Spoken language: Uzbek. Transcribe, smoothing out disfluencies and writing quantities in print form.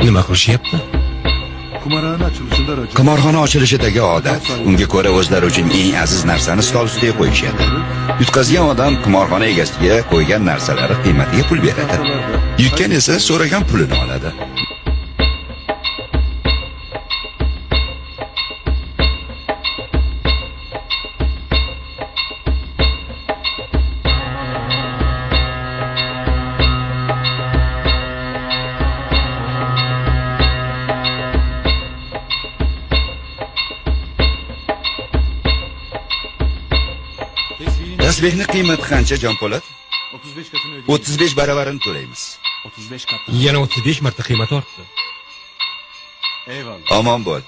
Nima qilishyapti? Qimorxona ochilishidagi odat, unga ko'ra o'zlari uchun eng aziz narsani stol ustiga qo'yishadi. Yutqazgan odam qimorxona egasiga qo'ygan narsalari qiymatiga pul beradi. Yutgan esa so'ragan pulini oladi. Tasbehning qiymati qancha, Jonpo'lat? 35 baravarini to'laymiz. 35 marta qiymati ortdi. Omon bo'l.